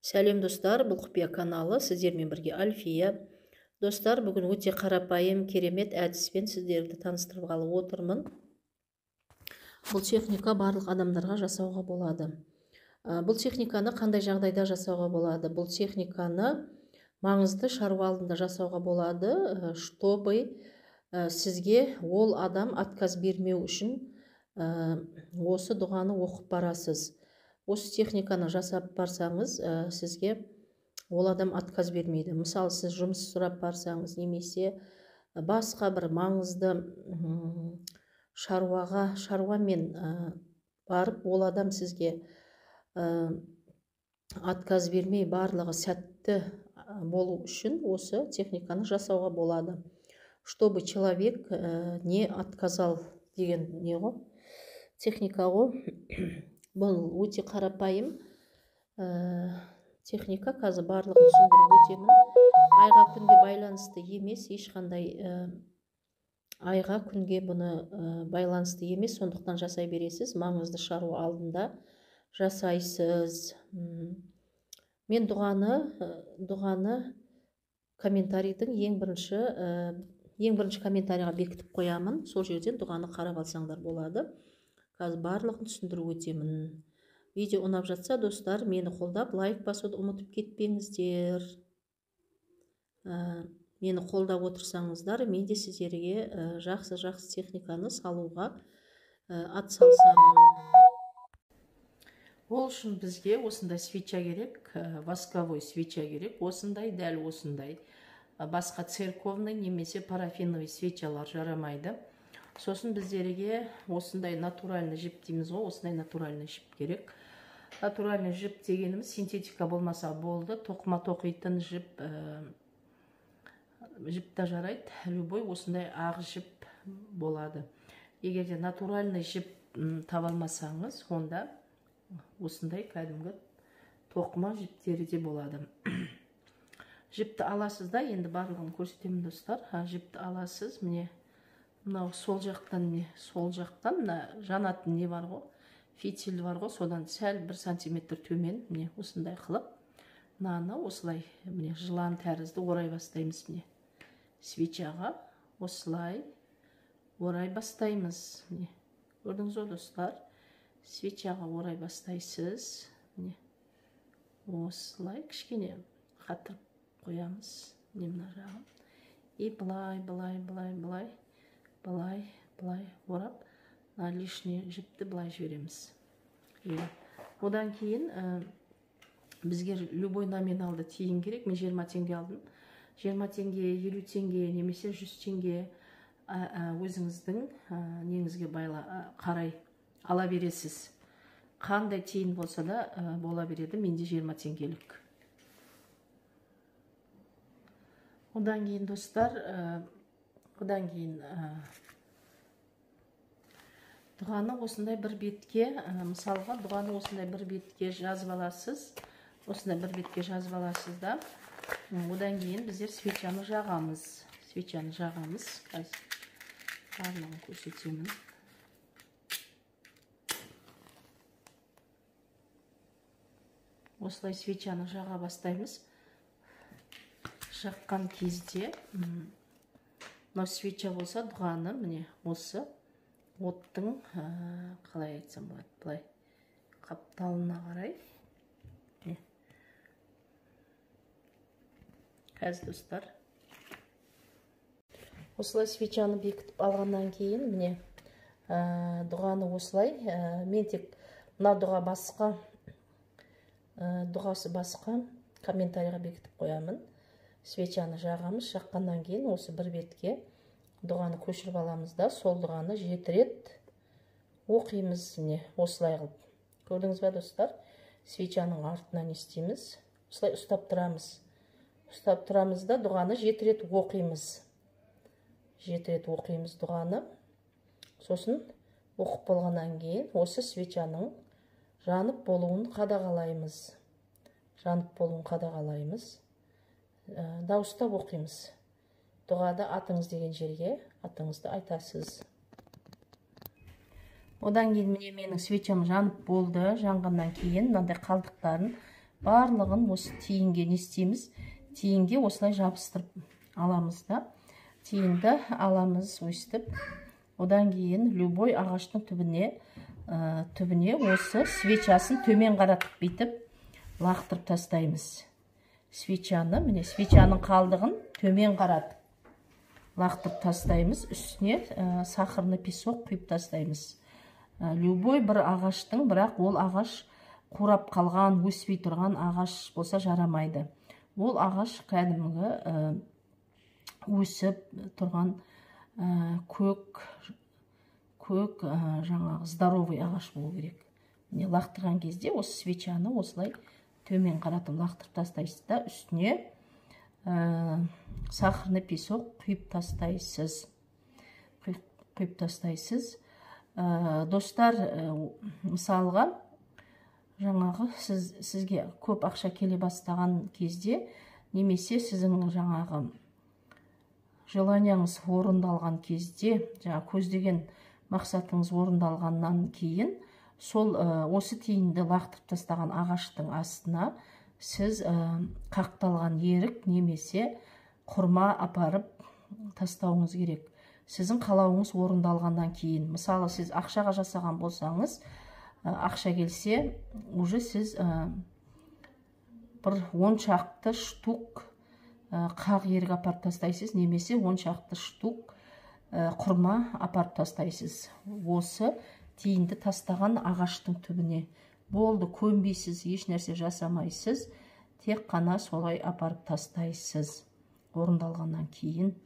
Сәлем достар, бұл құпия каналы, сіздермен бірге Альфия. Достар, бүгін өте қарапайым, керемет әдіспен сіздерді таныстырғалы отырмын. Бұл техника барлық адамдарға жасауға болады. Бұл техниканы қандай жағдайда жасауға болады? Бұл техниканы маңызды шаруа алдында жасауға болады, чтобы сізге ол адам отказ бермеу үшін осы дұғаны оқып барасыз. Осы техниканы жасап барсаңыз, сізге ол адам отказ бермейді. Мысалы, сіз жұмыс сұрап барсаңыз, немесе басқа бір маңызды шаруамен барып, ол адам сізге отказ бермей барлығы сәтті болу үшін осы техниканы жасауға болады. Чтобы человек не отказал деген не ғой? Техника ғой. Бұл өте қарапайым техника, қазір барлығын түсіндіріп өтемін. Айға күнге байланысты емес, ешқандай айға күнге бұны байланысты емес, сондықтан жасай бересіз. Маңызды шаруа алдында жасайсыз. Мен дұғаны комментарийдің ең бірінші комментарийға бекітіп қоямын. Сол жерден дұғаны қарап алсаңдар болады. Қазір барлығын түсіндіріп өтемін. Видео ұнап жатса, достар, мені қолдап, лайк басуды ұмытып кетпеңіздер. Мені қолдап отырсаңыздар, мен де сіздерге жақсы техниканы салуға атсалысамын. Ол үшін бізге осындай свеча керек, восковой свеча керек, осындай, дәл осындай. Басқа церковный немесе парафиновый свечалар жарамайды. Сосын біздерге осындай натуральный жіп дейміз ғой, осындай натуральный жіп керек. Натуральный жіп дегеніміз синтетика болмаса болды, тоқыма тоқитын жіп та жарайды, любой осындай ақ жіп болады. Егерде натуральный жіп таба алмасаңыз, онда осындай кәдімгі тоқыма жіптері де болады. Жіпті аласыз да, енді барлығын көрсетемін достар. Жіпті аласыз, міне мынау сол жақтан жанатын не бар ғой, фитиль бар ғой, содан сәл 1 сантиметр төмен, міне осындай қылып, мынаны осылай, міне жылан тәрізді орай бастаймыз, міне свечаға осылай орай бастаймыз, міне көрдіңіз ғой достар, свечаға орай бастайсыз, міне осылай кішкене қатырып қоямыз, міне мына жағын, и былай орап, лишний жіпті былай жібереміз. Одан кейін бізге любой номиналды тиын керек. Мен 20 теңге алдым. 20 теңге, 50 теңге, немесе 100 теңге өзіңіздің неңізге қарай ала бересіз. Қандай тиын болса да бола береді. Менде 20 теңгелік. Одан кейін достар, дұғаны осындай бір бетке, мысалға дұғаны осындай бір бетке жазып аласыз. Осындай бір бетке жазып аласыз да. Одан кейін біздер свечаны жағамыз. Қазір барлығын көрсетемін. Осылай свечаны жаға бастаймыз. Жаққан кезде, мынау свеча болса, дұғаны, міне осы оттың, қалай айтсам болады, былай қапталына қарай. Қазір достар, осылай свечаны бекітіп алғаннан кейін, міне дұғаны осылай, мен тек мына дұғасы басқа комментарийға бекітіп қоямын. Свечаны жағамыз, жаққаннан кейін осы бір бетке дұғаны көшіріп аламыз да, сол дұғаны 7 рет оқимыз, міне осылай қылып. Көрдіңіз бе достар? Свечаның артынан істейміз. Осылай ұстап тұрамыз да, дұғаны 7 рет оқимыз. 7 рет оқимыз дұғаны. Сосын оқып болғаннан кейін осы свечаның жанып болуын қадағалаймыз. Дауыстап оқимыз. Дұғада атыңыз деген жерге атыңызды айтасыз. Одан кейін міне менің свечам жанып болды. Жанғаннан кейін мынандай қалдықтарын барлығын осы тиынге не істейміз, тиынге осылай жабыстырып аламыз да. Тиынды аламыз өстіп, одан кейін любой ағаштың түбіне осы свечасын төмен қаратып бейтіп лақтырып тастаймыз. Свечаны, міне свечаның қалдығын төмен қаратып лақтырып тастаймыз, үстіне сахарный песок құйып тастаймыз. Любой бір ағаштың, бірақ ол ағаш қурап қалған, өспей тұрған ағаш болса жарамайды. Ол ағаш кәдімгі өсіп тұрған көк жаңағы здоровый ағаш болу керек. Міне лақтырған кезде осы свечаны осылай төмен қаратып лақтырып тастайсыз да, үстіне сахарный песок құйып тастайсыз. Достар, мысалға, жаңағы сізге көп ақша келе бастаған кезде, немесе сіздің жаңағы желанияңыз орындалған кезде, жаңа көздеген мақсатыңыз орындалғаннан кейін, сол осы тиынды лақтырып тастаған ағаштың астына сіз қақталған ерік немесе құрма апарып тастауыңыз керек. Сіздің қалауыңыз орындалғаннан кейін, мысалы, сіз ақшаға жасаған болсаңыз, ақша келсе, уже сіз бір 10 шақты штук қақ ерік апарып тастайсыз, немесе 10 шақты штук құрма апарып тастайсыз. Осы тиынды тастаған ағаштың түбіне. Болды, көнбейсіз, еш нәрсе жасамайсыз, тек қана солай апарып тастайсыз орындалғаннан кейін.